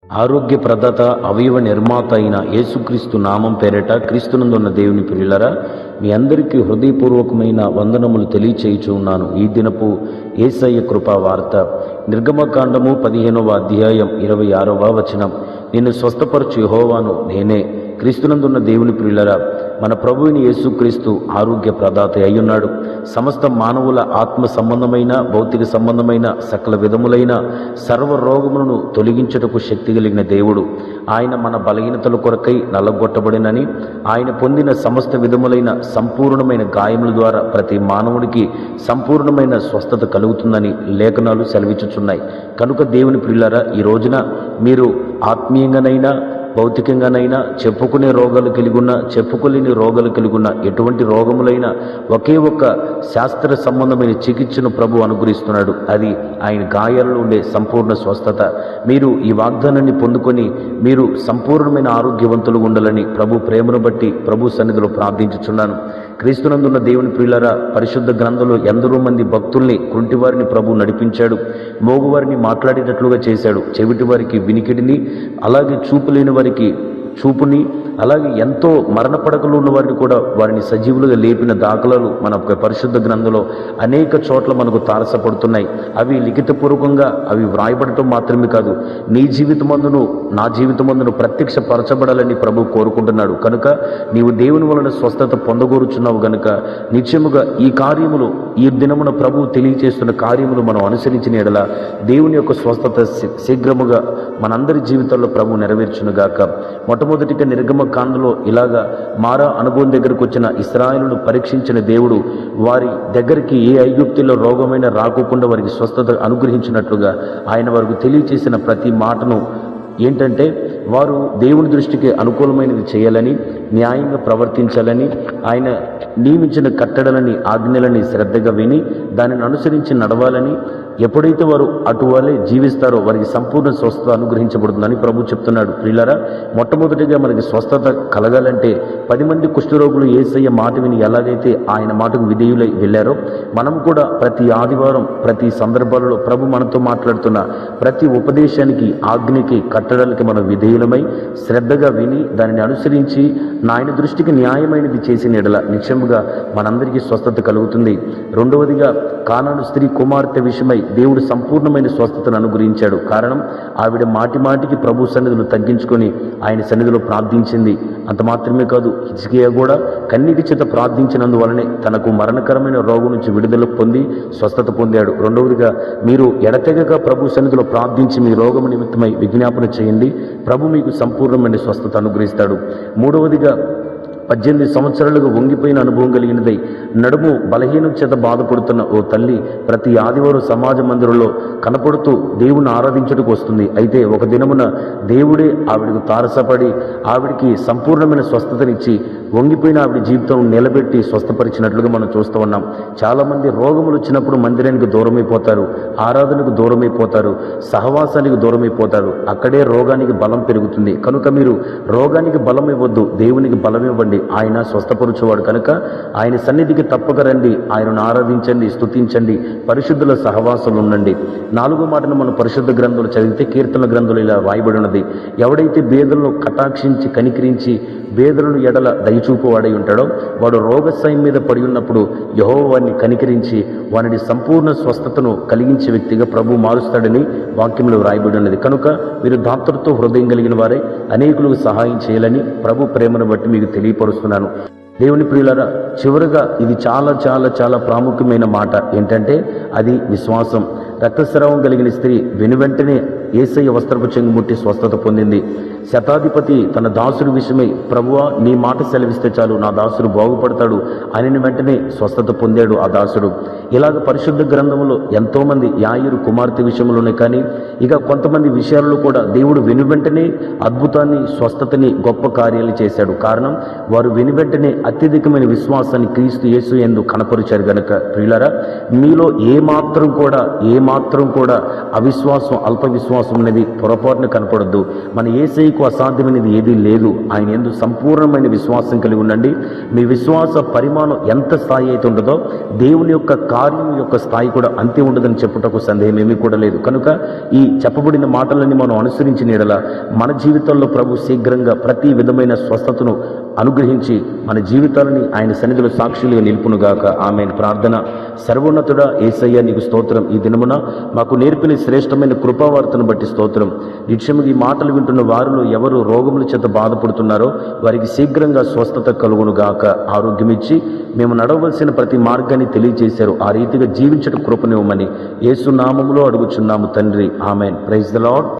ఆరోగ్య ప్రదాత అవయవ నిర్మాత అయిన యేసుక్రీస్తు నామం పేరిట క్రీస్తునందున్న దేవుని ప్రియులరా, మీ అందరికీ హృదయపూర్వకమైన వందనములు తెలియచేయుచు ఉన్నాను. ఈ దినపు యేసయ్య కృపా వార్త నిర్గమకాండము 15వ అధ్యాయం 26వ వచనం. నిన్ను స్వస్థపరచు యెహోవాను నేనే. క్రీస్తునందున్న దేవుని ప్రియులరా, మన ప్రభువుని యేసుక్రీస్తు ఆరోగ్య ప్రదాత అయ్యున్నాడు. సమస్త మానవుల ఆత్మ సంబంధమైన, భౌతిక సంబంధమైన సకల విధములైన సర్వ రోగములను తొలగించుటకు శక్తి కలిగిన దేవుడు. ఆయన మన బలహీనతల కొరకై నల్లగొట్టబడినని, ఆయన పొందిన సమస్త విధములైన సంపూర్ణమైన గాయముల ద్వారా ప్రతి మానవుడికి సంపూర్ణమైన స్వస్థత కలుగుతుందని లేఖనాలు సెలవిచ్చుచున్నాయి. కనుక దేవుని ప్రియులారా, ఈ రోజున మీరు ఆత్మీయంగానైనా భౌతికంగానైనా చెప్పుకునే రోగాలు కలిగి ఉన్న, చెప్పుకోలేని రోగాలు కలిగి ఉన్న, ఎటువంటి రోగములైనా ఒకే ఒక్క శాస్త్ర సంబంధమైన చికిత్సను ప్రభు అనుగ్రహిస్తున్నాడు. అది ఆయన గాయాలలో ఉండే సంపూర్ణ స్వస్థత. మీరు ఈ వాగ్దానాన్ని పొందుకొని మీరు సంపూర్ణమైన ఆరోగ్యవంతులు ఉండాలని ప్రభు ప్రేమను బట్టి ప్రభు సన్నిధిలో ప్రార్థించుచున్నాను. క్రీస్తునందున్న దేవుని ప్రియులారా, పరిశుద్ధ గ్రంథంలో ఎందరో మంది భక్తుల్ని, కుంటివారిని ప్రభు నడిపించాడు. మోగువారిని మాట్లాడేటట్లుగా చేశాడు. చెవిటి వారికి వినికిడిని, అలాగే చూపు లేని వారికి చూపుని, అలాగే ఎంతో మరణ పడకలు ఉన్న వారిని కూడా వారిని సజీవులుగా లేపిన దాఖలాలు మన పరిశుద్ధ గ్రంథంలో అనేక చోట్ల మనకు తారసపడుతున్నాయి. అవి లిఖితపూర్వకంగా అవి వ్రాయబడటం మాత్రమే కాదు, నీ జీవితమందును నా జీవితమందును ప్రత్యక్షపరచబడాలని ప్రభు కోరుకుంటున్నాడు. కనుక నీవు దేవుని వలన స్వస్థత పొందగోరుచున్నావు గనుక నిత్యముగా ఈ కార్యములు, ఈ దినమున ప్రభు తెలియచేస్తున్న కార్యములు మనం అనుసరించిన ఎడల దేవుని యొక్క స్వస్థత శీఘ్రముగా మనందరి జీవితాల్లో ప్రభు నెరవేర్చునుగాక. మొట్టమొదటిగా నిర్గమకాండలో ఇలాగా మారా అనుభవం దగ్గరకు వచ్చిన ఇశ్రాయేలును పరీక్షించిన దేవుడు వారి దగ్గరికి ఏ ఐగుప్తులో రోగమైన రాకోకుండా వారికి స్వస్థత అనుగ్రహించినట్లుగా ఆయన వారికి తెలియచేసిన ప్రతి మాటను ఏంటంటే, వారు దేవుని దృష్టికి అనుకూలమైనది చేయాలని, న్యాయంగా ప్రవర్తించాలని, ఆయన నియమించిన కట్టడలని, ఆజ్ఞలని శ్రద్ధగా విని దానిని అనుసరించి నడవాలని, ఎప్పుడైతే వారు అటువలే జీవిస్తారో వారికి సంపూర్ణ స్వస్థత అనుగ్రహించబడుతుందని ప్రభు చెప్తున్నాడు. ప్రియులారా, మొట్టమొదటిగా మనకి స్వస్థత కలగాలంటే 10 మంది కుష్ఠరోగులు యేసయ్య మాట విని ఎలాగైతే ఆయన మాటకు విధేయులై వెళ్ళారో, మనం కూడా ప్రతి ఆదివారం, ప్రతి సందర్భాలలో ప్రభు మనతో మాట్లాడుతున్న ప్రతి ఉపదేశానికి, ఆజ్ఞకి, కట్టడాలకి మనం విధేయులమై శ్రద్ధగా విని దానిని అనుసరించి ఆయన దృష్టికి న్యాయమైనది చేసిన ఎడల నిశ్చయముగా మనందరికీ స్వస్థత కలుగుతుంది. రెండవదిగా, కానాను స్త్రీ కుమార్తె విషయమై దేవుడు సంపూర్ణమైన స్వస్థతను అనుగ్రహించాడు. కారణం, ఆవిడ మాటి మాటికి ప్రభు సన్నిధిలో తగ్గించుకొని ఆయన సన్నిధిలో ప్రార్థించింది. అంత మాత్రమే కాదు, హిజ్కియా కూడా కన్నీటి చేత ప్రార్థించినందువలనే తనకు మరణకరమైన రోగం నుంచి విడుదల పొంది స్వస్థత పొందాడు. రెండవదిగా, మీరు ఎడతెగక ప్రభు సన్నిధిలో ప్రార్థించి మీ రోగం నిమిత్తమై విజ్ఞాపన చేయండి, ప్రభు మీకు సంపూర్ణమైన స్వస్థత అనుగ్రహిస్తాడు. మూడవదిగా, 18 సంవత్సరాలుగా వంగిపోయిన అనుభవం కలిగినదై నడుము బలహీనం చేత బాధపడుతున్న ఓ తల్లి ప్రతి ఆదివారం సమాజ మందిరంలో కనపడుతూ దేవుని ఆరాధించుటకు వస్తుంది. అయితే ఒక దినమున దేవుడే ఆవిడకు తారసపడి ఆవిడికి సంపూర్ణమైన స్వస్థతనిచ్చి వంగిపోయిన ఆవిడ జీవితం నిలబెట్టి స్వస్థపరిచినట్లుగా మనం చూస్తూ ఉన్నాం. చాలామంది రోగములు వచ్చినప్పుడు మందిరానికి దూరమైపోతారు, ఆరాధనకు దూరమైపోతారు, సహవాసానికి దూరమైపోతారు. అక్కడే రోగానికి బలం పెరుగుతుంది. కనుక మీరు రోగానికి బలం ఇవ్వద్దు, దేవునికి బలం ఇవ్వండి. ఆయన స్వస్థపరుచువాడు కనుక ఆయన సన్నిధికి తప్పక రండి, ఆయనను ఆరాధించండి, స్తుతించండి, పరిశుద్ధుల సహవాసంలో ఉండండి. 4వ మాటను మనం పరిశుద్ధ గ్రంథంలో చదివితే కీర్తన గ్రంథంలో ఇలా రాయబడి ఉన్నది, ఎవడైతే బేదలను కటాక్షించి కనికరించి బేదలను ఎడల దయచూపు వాడై ఉంటాడో వాడు రోగశయం మీద పడి ఉన్నప్పుడు యెహోవా వారిని కనికరించి వారిని సంపూర్ణ స్వస్థతను కలిగించే వ్యక్తిగా ప్రభు మారుస్తాడని వాక్యంలో రాయబడి ఉన్నది. కనుక మీరు దాతృత్వ హృదయం కలిగిన వారే అనేకులకు సహాయం చేయాలని ప్రభు ప్రేమను బట్టి మీకు తెలియపరుస్తున్నాను. దేవుని ప్రియులారా, చివరగా ఇది చాలా చాలా చాలా ప్రాముఖ్యమైన మాట ఏంటంటే అది విశ్వాసం. రక్తస్రావం కలిగిన స్త్రీ వెనువెంటనే యేసయ్య వస్త్రపు చెంగు ముట్టి స్వస్థత పొందింది. శతాధిపతి తన దాసుడి విషయమై, ప్రభువా నీ మాట సెలవిస్తే చాలు నా దాసుడు బాగుపడతాడు అని వెంటనే స్వస్థత పొందాడు ఆ దాసుడు. ఇలాగ పరిశుద్ధ గ్రంథంలో ఎంతోమంది, యాయిరు కుమార్తె విషయంలోనే కానీ ఇక కొంతమంది విషయాల్లో కూడా దేవుడు వెనువెంటనే అద్భుతాన్ని, స్వస్థతని, గొప్ప కార్యాలు చేశాడు. కారణం, వారు వెనువెంటనే అత్యధికమైన విశ్వాసాన్ని క్రీస్తు యేసు యందు కనపరిచారు గనుక. ప్రియులారా, మీలో ఏమాత్రం కూడా అవిశ్వాసం, అల్ప విశ్వాసం విశ్వాసం అనేది పొరపాటున కనపడద్దు. మన యేసయ్యకు అసాధ్యమైనది ఏదీ లేదు. ఆయన యందు సంపూర్ణమైన విశ్వాసం కలిగి ఉండండి. మీ విశ్వాస పరిమాణం ఎంత స్థాయి అయితే ఉండదో దేవుని యొక్క కార్యం యొక్క స్థాయి కూడా అంతే ఉండదని చెప్పుటకు సందేహం ఏమీ కూడా లేదు. కనుక ఈ చెప్పబడిన మాటలన్నీ మనం అనుసరించిన యెడల మన జీవితంలో ప్రభు శీఘ్రంగా ప్రతి విధమైన స్వస్థతను అనుగ్రహించి మన జీవితాలని ఆయన సన్నిధిలో సాక్షులుగా నిలుపునుగాక. ఆమేన్. ప్రార్థన. సర్వోన్నతుడా యేసయ్య, నీకు స్తోత్రం. ఈ దినమున మాకు నేర్పిన శ్రేష్టమైన కృపావార్తను బట్టి స్తోత్రం. నిత్యముగా ఈ మాటలు వింటున్న వారిలో ఎవరు రోగముల చేత బాధపడుతున్నారో వారికి శీఘ్రంగా స్వస్థత కలుగునుగాక. ఆరోగ్యం ఇచ్చి మేము నడవలసిన ప్రతి మార్గాన్ని తెలియజేశారు. ఆ రీతిగా జీవించడం కృపనివ్వమని యేసు నామములో అడుగుచున్నాము తండ్రి. ఆమేన్. Praise the lord.